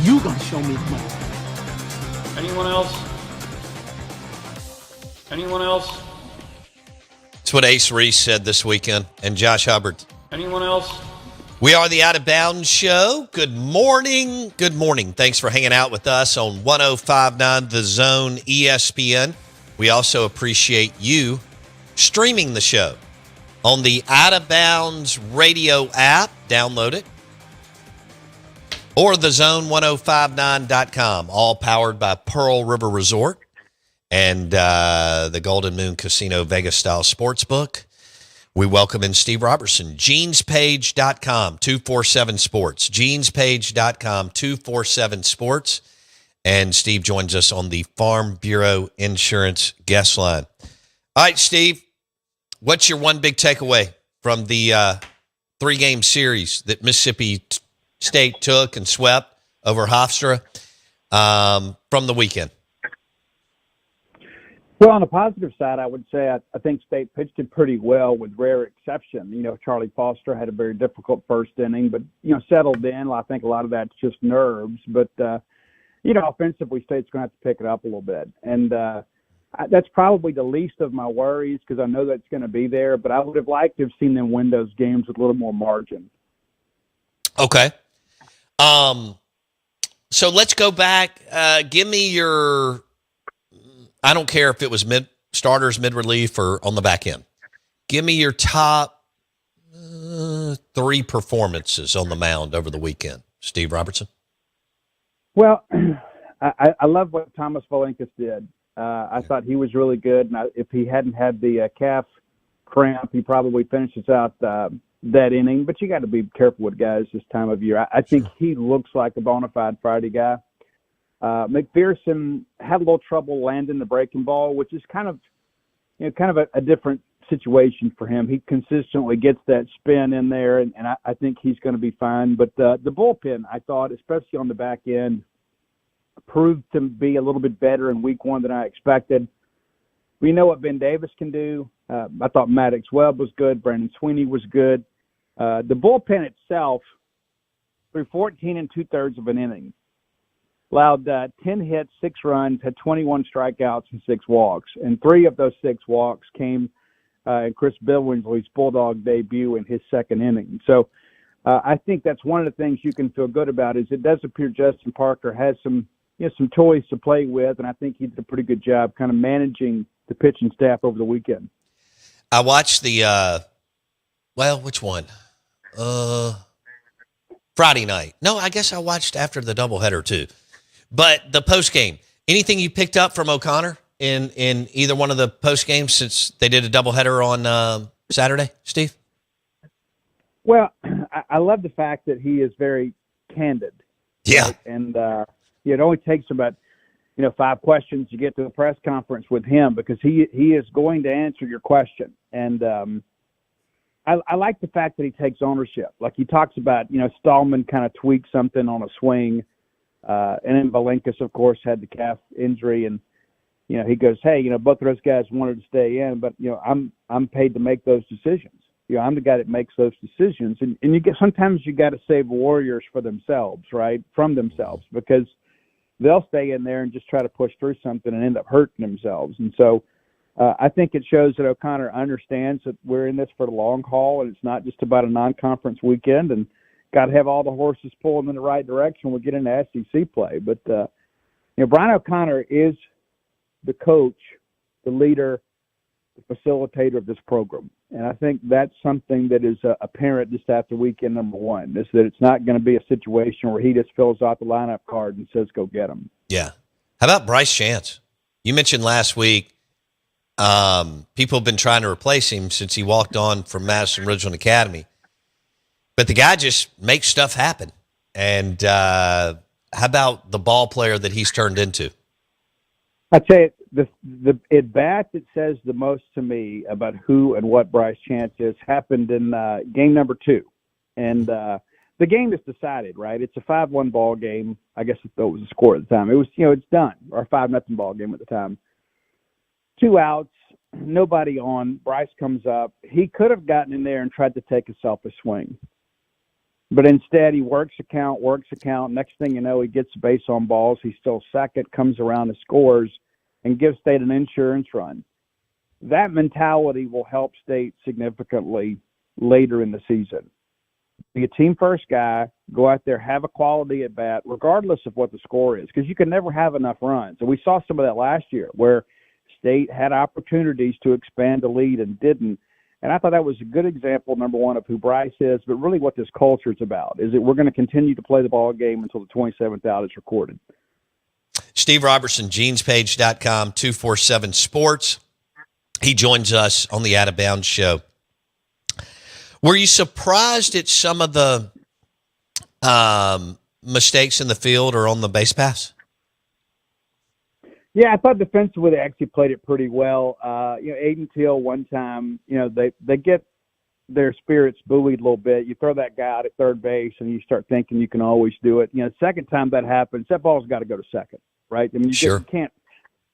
You gonna show me the money. Anyone else? Anyone else? That's what Ace Reese said this weekend, and Josh Hubbard. Anyone else? We are the Out of Bounds Show. Good morning. Good morning. Thanks for hanging out with us on 105.9 The Zone ESPN. We also appreciate you streaming the show on the Out of Bounds radio app. Download it. Or thezone1059.com, all powered by Pearl River Resort and the Golden Moon Casino Vegas-style sportsbook. We welcome in Steve Robertson, genespage.com, 247 Sports, genespage.com, 247 Sports. And Steve joins us on the Farm Bureau Insurance guest line. All right, Steve, what's your one big takeaway from the three-game series that Mississippi State took and swept over Hofstra from the weekend? Well, on the positive side, I would say I think State pitched it pretty well with rare exception. You know, Charlie Foster had a very difficult first inning, but, settled in. I think a lot of that's just nerves. But, offensively, State's going to have to pick it up a little bit. And that's probably the least of my worries because I know that's going to be there. But I would have liked to have seen them win those games with a little more margin. Okay. So let's go back. Give me your... I don't care if it was starters, mid-relief, or on the back end. Give me your top three performances on the mound over the weekend. Steve Robertson? Well, I love what Thomas Valenkus did. I thought he was really good. And if he hadn't had the calf cramp, he probably finishes out that inning. But you got to be careful with guys this time of year. I think he looks like a bona fide Friday guy. McPherson had a little trouble landing the breaking ball, which is kind of a different situation for him. He consistently gets that spin in there, and I think he's going to be fine. But the bullpen, I thought, especially on the back end, proved to be a little bit better in week one than I expected. We know what Ben Davis can do. I thought Maddox Webb was good. Brandon Sweeney was good. The bullpen itself, through 14 and two-thirds of an inning, allowed 10 hits, 6 runs, had 21 strikeouts, and 6 walks. And 3 of those 6 walks came in Chris Billingsley's Bulldog debut in his second inning. So I think that's one of the things you can feel good about is it does appear Justin Parker has some toys to play with, and I think he did a pretty good job kind of managing the pitching staff over the weekend. I watched the which one? Friday night. No, I guess I watched after the doubleheader too. But the post game, anything you picked up from O'Connor in either one of the post games since they did a doubleheader on Saturday, Steve? Well, I love the fact that he is very candid. Yeah, right? And it only takes about 5 questions to get to the press conference with him because he is going to answer your question. And I like the fact that he takes ownership. Like he talks about, Stallman kind of tweaked something on a swing. And then Valenkus, of course, had the calf injury. And, he goes, hey, both of those guys wanted to stay in, but, I'm paid to make those decisions. I'm the guy that makes those decisions. And sometimes you got to save warriors for themselves, right? From themselves, because they'll stay in there and just try to push through something and end up hurting themselves. And so, I think it shows that O'Connor understands that we're in this for the long haul, and it's not just about a non-conference weekend, and got to have all the horses pulling in the right direction when we get into SEC play. But, Brian O'Connor is the coach, the leader, the facilitator of this program. And I think that's something that is apparent just after weekend number 1, is that it's not going to be a situation where he just fills out the lineup card and says, go get them. Yeah. How about Bryce Chance? You mentioned last week people have been trying to replace him since he walked on from Madison Ridgeland Academy. But the guy just makes stuff happen. And how about the ball player that he's turned into? I'd say the at-bat that says the most to me about who and what Bryce Chance is happened in game number 2. And the game is decided, right? It's a 5-1 ball game. I guess it was a score at the time. It was, it's done, or a 5-0 ball game at the time. 2 outs, nobody on. Bryce comes up. He could have gotten in there and tried to take a selfish swing. But instead, he works a count. Next thing you know, he gets a base on balls. He's still second, comes around and scores, and gives State an insurance run. That mentality will help State significantly later in the season. Be a team first guy, go out there, have a quality at bat, regardless of what the score is, because you can never have enough runs. And we saw some of that last year where State had opportunities to expand the lead and didn't. And I thought that was a good example, number one, of who Bryce is, but really what this culture is about, is that we're going to continue to play the ball game until the 27th out is recorded. Steve Robertson, genespage.com, 247 Sports. He joins us on the Out of Bounds show. Were you surprised at some of the mistakes in the field or on the base pass? Yeah, I thought defensively they actually played it pretty well. Aiden Teal one time, they get their spirits buoyed a little bit. You throw that guy out at third base and you start thinking you can always do it. Second time that happens, that ball's got to go to second, right? I mean,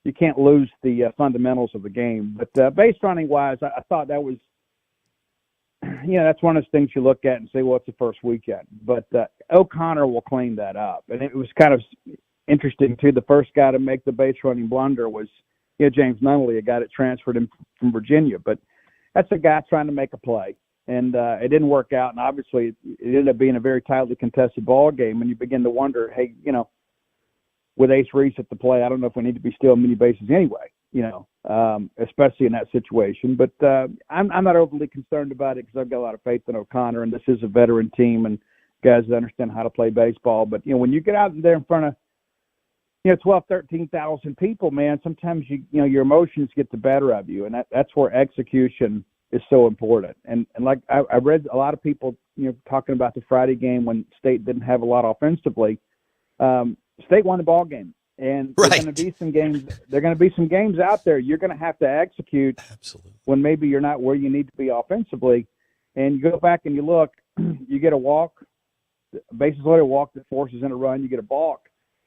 you can't lose the fundamentals of the game. But base running wise, I thought that was, that's one of those things you look at and say, well, it's the first weekend. But O'Connor will clean that up. And it was kind of interesting, too. The first guy to make the base running blunder was James Nunnally, a guy that transferred him from Virginia. But that's a guy trying to make a play. And it didn't work out. And obviously, it ended up being a very tightly contested ball game. And you begin to wonder, hey, with Ace Reese at the play, I don't know if we need to be stealing many bases anyway, especially in that situation. But I'm not overly concerned about it because I've got a lot of faith in O'Connor, and this is a veteran team and guys that understand how to play baseball. But, when you get out there in front of, 12, 13,000 people, man, sometimes your emotions get the better of you, and that's where execution is so important. And like I read a lot of people, talking about the Friday game when State didn't have a lot offensively. State won the ball game, and there's going to be some games. There are going to be some games out there you're going to have to execute. Absolutely. When maybe you're not where you need to be offensively, and you go back and you look, you get a walk, bases loaded walk that forces in a run. You get a balk.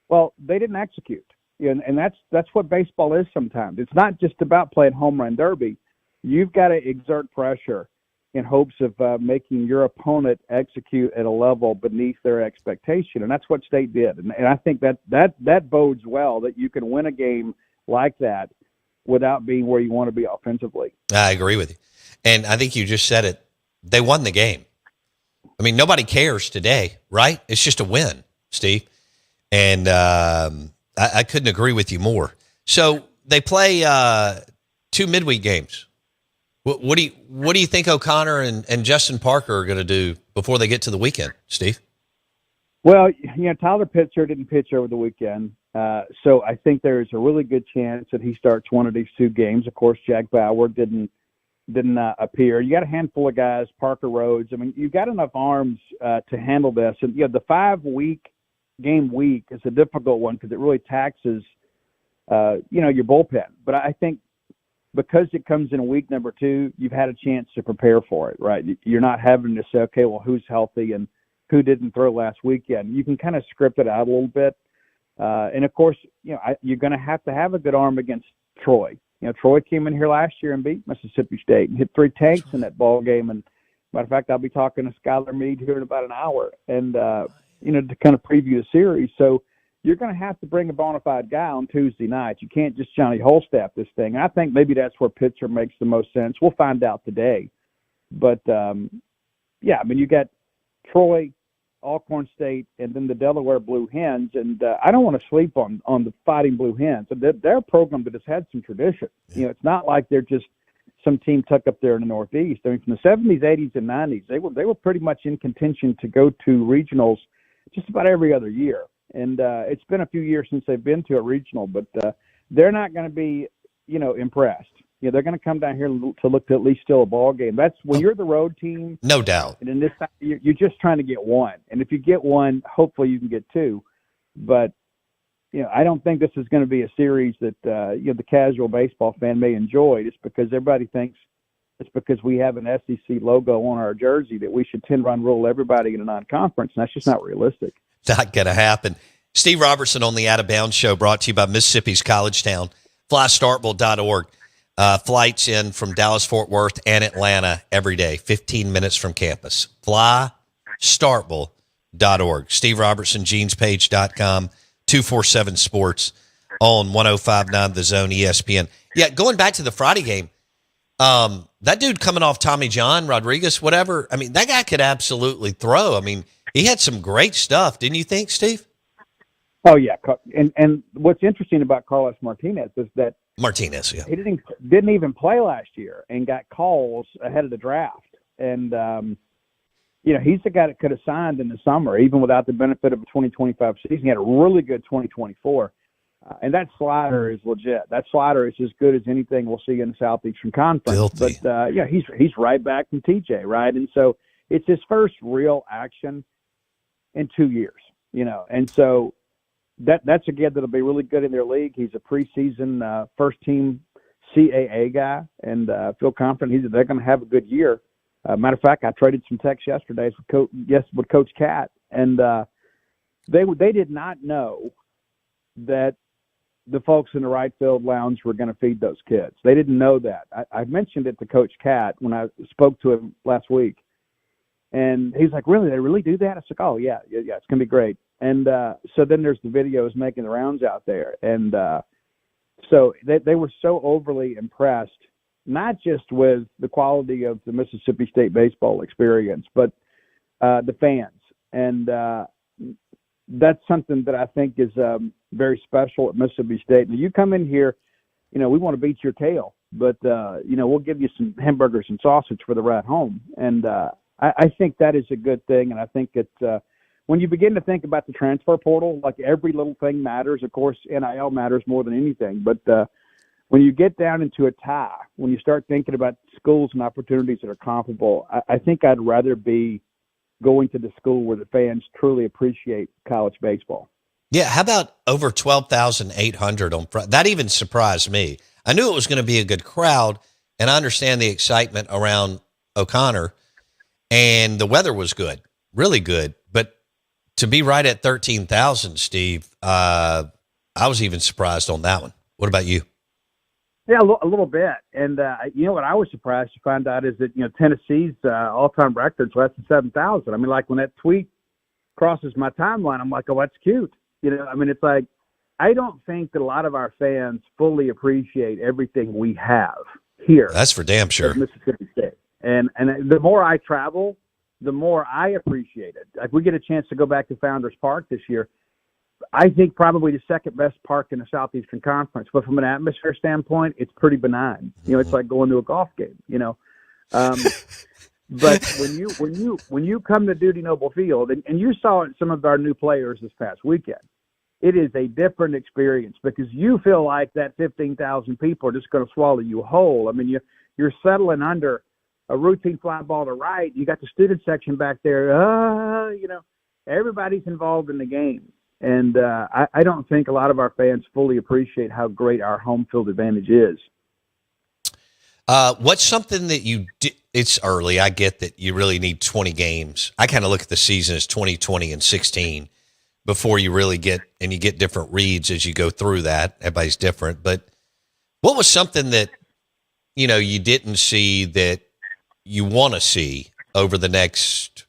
Well, they didn't execute, and that's what baseball is sometimes. It's not just about playing home run derby. You've got to exert pressure in hopes of making your opponent execute at a level beneath their expectation. And that's what State did. And I think that bodes well, that you can win a game like that without being where you want to be offensively. I agree with you. And I think you just said it. They won the game. I mean, nobody cares today, right? It's just a win, Steve. And I couldn't agree with you more. So they play 2 midweek games. What do you think O'Connor and Justin Parker are going to do before they get to the weekend, Steve? Well, Tyler Pitzer didn't pitch over the weekend, so I think there's a really good chance that he starts one of these 2 games. Of course, Jack Bauer didn't appear. You got a handful of guys, Parker Rhodes. I mean, you've got enough arms to handle this. And the 5-game week is a difficult one because it really taxes, your bullpen. But I think, because it comes in week number 2, you've had a chance to prepare for it, right? You're not having to say, okay, well, who's healthy and who didn't throw last weekend. You can kind of script it out a little bit. And, of course, you're going to have a good arm against Troy. Troy came in here last year and beat Mississippi State and hit 3 tanks in that ball game. And, matter of fact, I'll be talking to Skylar Meade here in about an hour and, to kind of preview the series. So, you're going to have to bring a bona fide guy on Tuesday night. You can't just Johnny Holstaff this thing. And I think maybe that's where Pitzer makes the most sense. We'll find out today. But, you got Troy, Alcorn State, and then the Delaware Blue Hens. And I don't want to sleep on the Fighting Blue Hens. They're a program that has had some tradition. It's not like they're just some team tucked up there in the Northeast. I mean, from the 70s, 80s, and 90s, they were pretty much in contention to go to regionals just about every other year. And it's been a few years since they've been to a regional, but they're not going to be, impressed. They're going to come down here to look to at least steal a ball game. That's when you're the road team. No doubt. And in this time, you're just trying to get one. And if you get one, hopefully you can get 2. But, I don't think this is going to be a series that, the casual baseball fan may enjoy just because everybody thinks it's because we have an SEC logo on our jersey that we should 10-run rule everybody in a non-conference. And that's just not realistic. Not going to happen. Steve Robertson on the Out of Bounds show, brought to you by Mississippi's College Town. FlyStarkville.org. Flights in from Dallas, Fort Worth, and Atlanta every day, 15 minutes from campus. Fly Starkville.org. Steve Robertson, jeanspage.com, 247 Sports on 105.9 The Zone ESPN. Yeah, going back to the Friday game, that dude coming off Tommy John, Rodriguez, whatever, I mean, that guy could absolutely throw. I mean, he had some great stuff, didn't you think, Steve? Oh yeah, and what's interesting about Carlos Martinez is that Martinez, yeah. he didn't even play last year and got calls ahead of the draft. And he's the guy that could have signed in the summer, even without the benefit of a 2025 season. He had a really good 2024. And that slider is legit. That slider is as good as anything we'll see in the Southeastern Conference. Filthy. But he's right back from TJ, right? And so it's his first real action in 2 years, And so that's a kid that'll be really good in their league. He's a preseason first team CAA guy, and feel confident they're going to have a good year. Matter of fact, I traded some texts yesterday with Coach Cat, and they did not know that the folks in the right field lounge were going to feed those kids. They didn't know that. I mentioned it to Coach Cat when I spoke to him last week, and he's like, "Really? They really do that?" I was like, "Oh yeah, it's going to be great." And so then there's the videos making the rounds out there, and so they were so overly impressed, not just with the quality of the Mississippi State baseball experience, but the fans. And that's something that I think is very special at Mississippi State. Now, you come in here, we want to beat your tail, but, we'll give you some hamburgers and sausage for the ride home. And I think that is a good thing, and I think it's when you begin to think about the transfer portal, like every little thing matters. Of course, NIL matters more than anything, but when you get down into a tie, when you start thinking about schools and opportunities that are comparable, I think I'd rather be going to the school where the fans truly appreciate college baseball. Yeah, how about over 12,800 on Friday? That even surprised me. I knew it was going to be a good crowd, and I understand the excitement around O'Connor, and the weather was good, really good. But to be right at 13,000, Steve, I was even surprised on that one. What about you? Yeah, a little bit. And what I was surprised to find out is that, Tennessee's all-time record's less than 7,000. I mean, like when that tweet crosses my timeline, I'm like, oh, that's cute. It's like, I don't think that a lot of our fans fully appreciate everything we have here. That's for damn sure. At Mississippi State. And the more I travel, the more I appreciate it. Like we get a chance to go back to Founders Park this year. I think probably the second best park in the Southeastern Conference, but from an atmosphere standpoint, it's pretty benign. It's like going to a golf game. But when you come to Dudy Noble Field, and you saw it in some of our new players this past weekend, it is a different experience because you feel like that 15,000 people are just going to swallow you whole. I mean, you're settling under a routine fly ball to right. You got the student section back there. Everybody's involved in the game. And I don't think a lot of our fans fully appreciate how great our home field advantage is. What's something that you did? It's early. I get that you really need 20 games. I kind of look at the season as 20, 20, and 16 before you really get different reads as you go through that. Everybody's different. But what was something that, you didn't see that you want to see over the next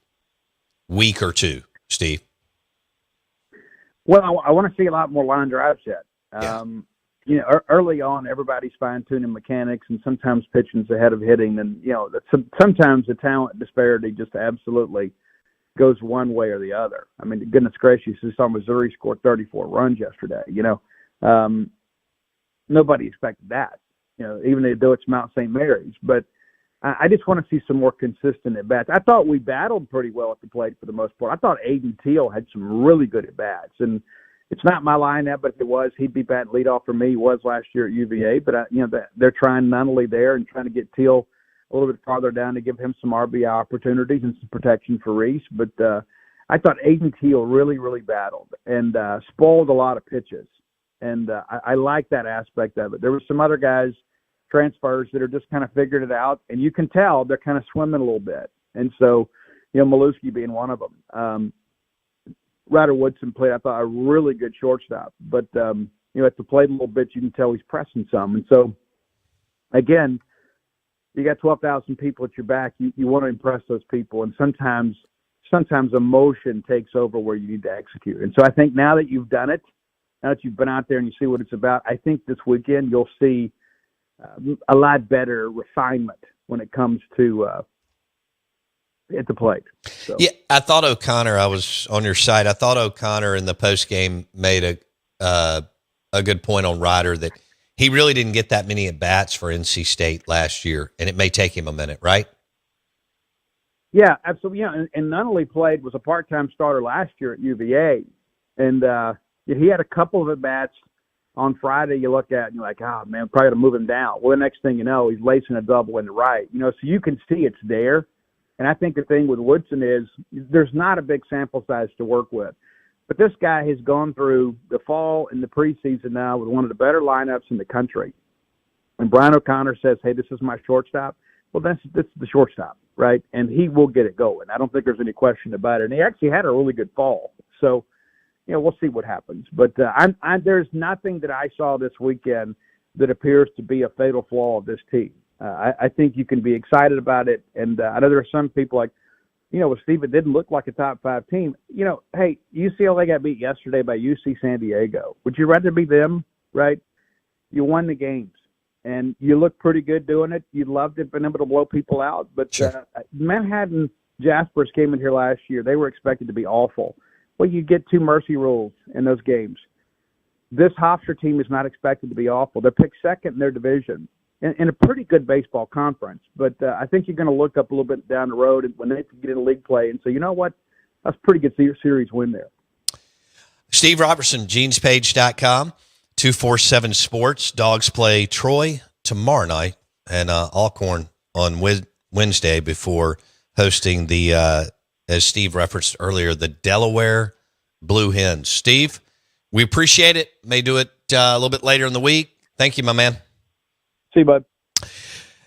week or two, Steve? Well, I want to see a lot more line drives yet. Early on, everybody's fine-tuning mechanics, and sometimes pitching's ahead of hitting. And, sometimes the talent disparity just absolutely goes one way or the other. I mean, goodness gracious, you saw Missouri score 34 runs yesterday. Nobody expected that, even though it's Mount St. Mary's. But I just want to see some more consistent at-bats. I thought we battled pretty well at the plate for the most part. I thought Aiden Teal had some really good at-bats. And it's not my lineup, but if it was, he'd be batting leadoff for me. He was last year at UVA. But, they're trying not only there and trying to get Teal a little bit farther down to give him some RBI opportunities and some protection for Reese. But I thought Aiden Teal really, really battled and spoiled a lot of pitches. And I like that aspect of it. There were some other guys, transfers, that are just kind of figured it out, and you can tell they're kind of swimming a little bit. And so, Maluski being one of them. Ryder Woodson played, I thought, a really good shortstop. But, at the plate a little bit, you can tell he's pressing some. And so, again, you got 12,000 people at your back. You want to impress those people. And sometimes sometimes emotion takes over where you need to execute. And so I think now that you've done it, now that you've been out there and you see what it's about, I think this weekend you'll see a lot better refinement when it comes to at the plate. So. Yeah, I thought O'Connor, I was on your side, I thought O'Connor in the postgame made a good point on Ryder that he really didn't get that many at-bats for NC State last year, and it may take him a minute, right? Yeah, absolutely. Yeah, and not only was a part-time starter last year at UVA, and he had a couple of at-bats on Friday you look at and you're like, oh, man, probably got to move him down. Well, the next thing you know, he's lacing a double in the right. So you can see it's there. And I think the thing with Woodson is there's not a big sample size to work with. But this guy has gone through the fall and the preseason now with one of the better lineups in the country. And Brian O'Connor says, hey, this is my shortstop. Well, that's the shortstop, right? And he will get it going. I don't think there's any question about it. And he actually had a really good fall. So, we'll see what happens. But there's nothing that I saw this weekend that appears to be a fatal flaw of this team. I think you can be excited about it. And I know there are some people like, with Steve, it didn't look like a top 5 team. Hey, UCLA got beat yesterday by UC San Diego. Would you rather be them, right? You won the games, and you look pretty good doing it. You'd love to have been able to blow people out. But sure. Manhattan Jaspers came in here last year. They were expected to be awful. Well, you get 2 mercy rules in those games. This Hofstra team is not expected to be awful. They're picked second in their division in a pretty good baseball conference. But I think you're going to look up a little bit down the road when they get into league play and say, you know what, that's a pretty good series win there. Steve Robertson, genespage.com, 247 Sports. Dogs play Troy tomorrow night and Alcorn on Wednesday before hosting the as Steve referenced earlier, the Delaware Blue Hens. Steve, we appreciate it. May do it a little bit later in the week. Thank you, my man. See you, bud.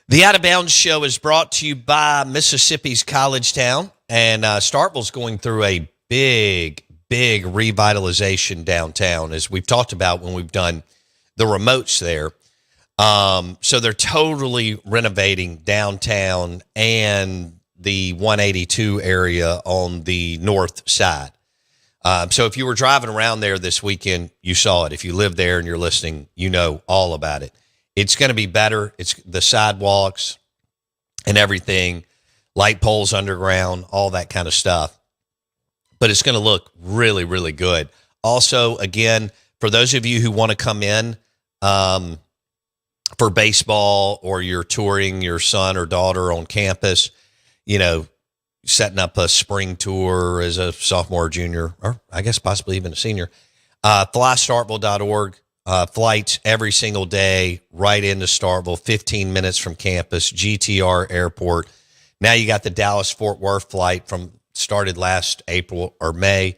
The Out of Bounds Show is brought to you by Mississippi's College Town, and Starkville's going through a big revitalization downtown, as we've talked about when we've done the remotes there. So they're totally renovating downtown and the 182 area on the north side. So if you were driving around there this weekend, you saw it. If you live there and you're listening, you know all about it. It's going to be better. It's the sidewalks and everything, light poles underground, all that kind of stuff. But it's going to look really, really good. Also, again, for those of you who want to come in for baseball, or you're touring your son or daughter on campus, setting up a spring tour as a sophomore or junior, or I guess possibly even a senior, flystarkville.org. Flights every single day right into Starkville, 15 minutes from campus, GTR Airport. Now you got the Dallas-Fort Worth flight started last April or May.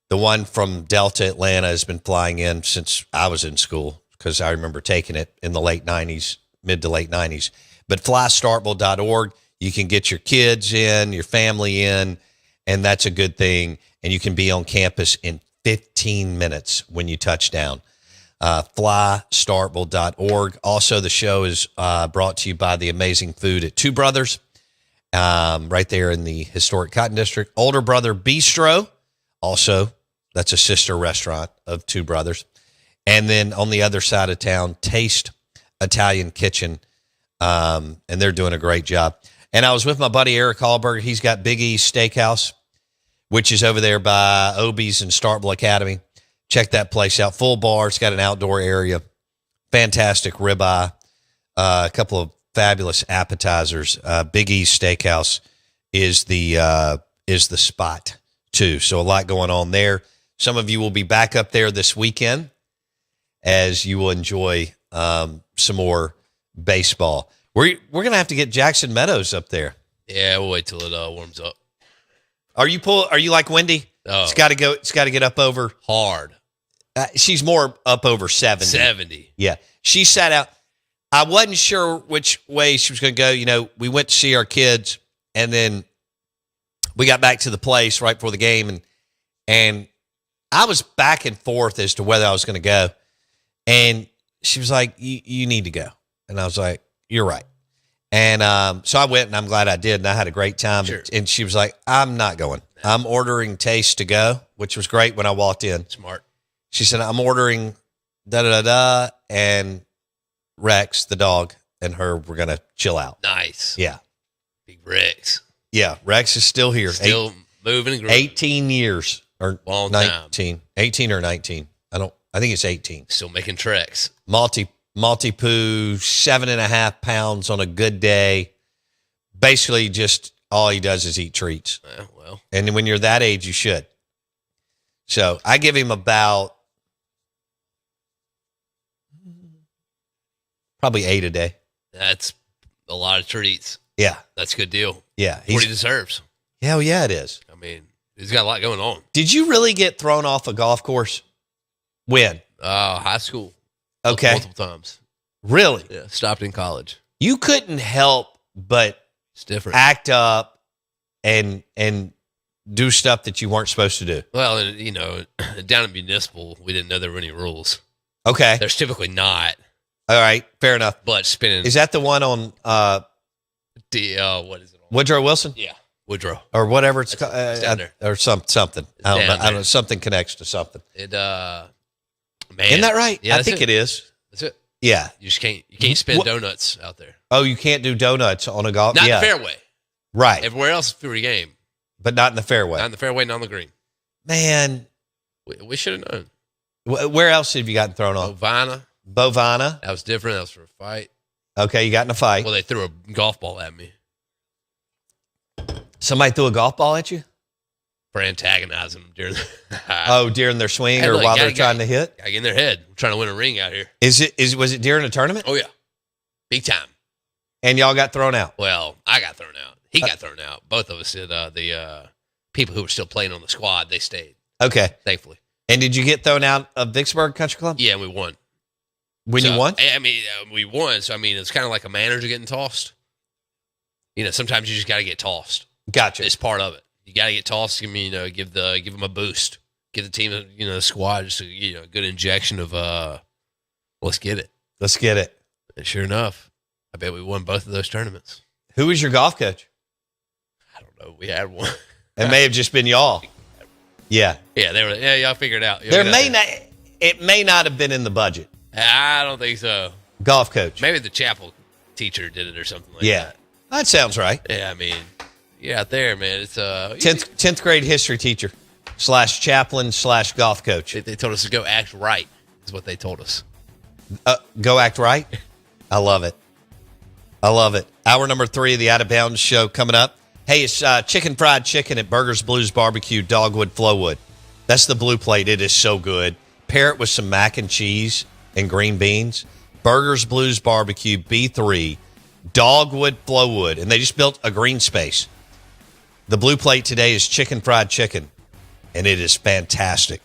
The one from Delta Atlanta has been flying in since I was in school, because I remember taking it in the late 90s, mid to late 90s. But flystarkville.org. You can get your kids in, your family in, and that's a good thing. And you can be on campus in 15 minutes when you touch down. Flystarkville.org. Also, the show is brought to you by the amazing food at Two Brothers, right there in the historic Cotton District. Older Brother Bistro, also, that's a sister restaurant of Two Brothers. And then on the other side of town, Taste Italian Kitchen, and they're doing a great job. And I was with my buddy Eric Hallberger. He's got Big E's Steakhouse, which is over there by Obie's and Starkville Academy. Check that place out. Full bar. It's got an outdoor area. Fantastic ribeye. A couple of fabulous appetizers. Big E's Steakhouse is the spot too. So a lot going on there. Some of you will be back up there this weekend, as you will enjoy some more baseball. We're gonna have to get Jackson Meadows up there. Yeah, we'll wait till it warms up. Are you like Wendy? Oh. It's got to get up over hard. She's more up over 70. 70. Yeah. She sat out. I wasn't sure which way she was going to go. We went to see our kids, and then we got back to the place right before the game, and I was back and forth as to whether I was going to go. And she was like, you need to go. And I was like, you're right. And so I went, and I'm glad I did, and I had a great time. Sure. And she was like, I'm not going. I'm ordering Taste to go, which was great when I walked in. Smart. She said, I'm ordering da-da-da-da, and Rex, the dog, and her, we're going to chill out. Nice. Yeah. Big Rex. Yeah, Rex is still here. Still moving and growing. 18 years. Or Long 19. time. 18 or 19. I think it's 18. Still making treks. Maltipoo, 7.5 pounds on a good day. Basically, just all he does is eat treats. Well. And when you're that age, you should. So I give him about probably 8 a day. That's a lot of treats. Yeah. That's a good deal. Yeah. What he deserves. Hell yeah, it is. I mean, he's got a lot going on. Did you really get thrown off a golf course? When? High school. Okay. Multiple times. Really? Yeah. Stopped in college. You couldn't help but It's different. act up and do stuff that you weren't supposed to do. Well, and, down at Municipal, we didn't know there were any rules. Okay. There's typically not, All right. Fair enough. but spinning. Is that the one on what is it? Woodrow Wilson? Yeah. Woodrow. Or whatever it's called? It's down there. Or something. I don't know. down I don't know. there. Something connects to something. Man. Isn't that right? Yeah, I that's think it is. That's it. Yeah. You can't spin What- donuts out there. Oh, you can't do donuts on a golf. Not yeah. in the fairway. Right. Everywhere else is free game. But not in the fairway. Not in the fairway, not on the green. Man, We should have known. where else have you gotten thrown off? Bovina. Bovina. That was different. That was for a fight. Okay, you got in a fight. Well, they threw a golf ball at me Somebody threw a golf ball at you? for antagonizing them during the Oh, during their swing Hey, or look, while gotta they're trying to hit? Gotta get in their head. We're trying to win a ring out here. Was it during a tournament? Oh, yeah. Big time. And y'all got thrown out? Well, I got thrown out. He got thrown out. Both of us did. The people who were still playing on the squad, they stayed, Okay. thankfully. And did you get thrown out of Vicksburg Country Club? Yeah, we won. When you won? I mean, we won. So, I mean, it's kind of like a manager getting tossed. Sometimes you just got to get tossed. Gotcha. It's part of it. You got to get tossed. Give them a boost. Give the team, the squad, just a good injection of let's get it. Let's get it. And sure enough, I bet we won both of those tournaments. Who was your golf coach? I don't know. We had one. It may have just been y'all. Yeah. Yeah, they were. Yeah, y'all figured it out. It may not have been in the budget. I don't think so. Golf coach. Maybe the chapel teacher did it or something like Yeah. that. That sounds right. Yeah, I mean, you're out there, man. It's 10th grade history teacher / chaplain / golf coach. They told us to go act right. Is what they told us. Go act right. I love it. I love it. Hour number 3 of the Out of Bounds show coming up. Hey, it's chicken fried chicken at Burgers Blues Barbecue, Dogwood, Flowwood. That's the blue plate. It is so good. Pair it with some mac and cheese and green beans. Burgers Blues Barbecue, B3, Dogwood, Flowwood. And they just built a green space. The blue plate today is chicken fried chicken, and it is fantastic.